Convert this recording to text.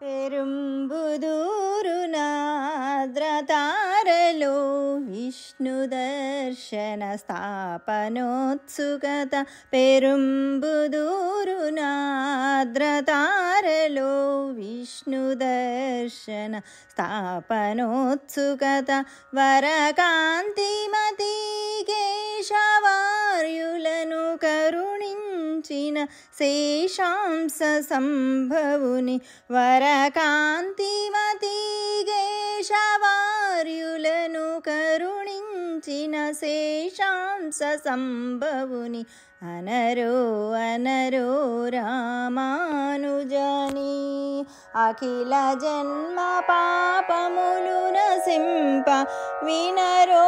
పెరుంబుదూరు నాద్రతారలో విష్ణుదర్శన స్థాపనోత్సుకత పెరుంబుదూరు నాద్రతారలో విష్ణుదర్శన స్థాపనోత్సుకత వరకాంతిమతి కేశవార్యులను కరుణించిన శేషాంశ సంభవుని వరకాంతిమతి కేశవార్యులను కరుణించిన శేషాంశ సంభవుని అనరో అనరో రామానుజని అఖిల జన్మ పాపములు నసింప వినరో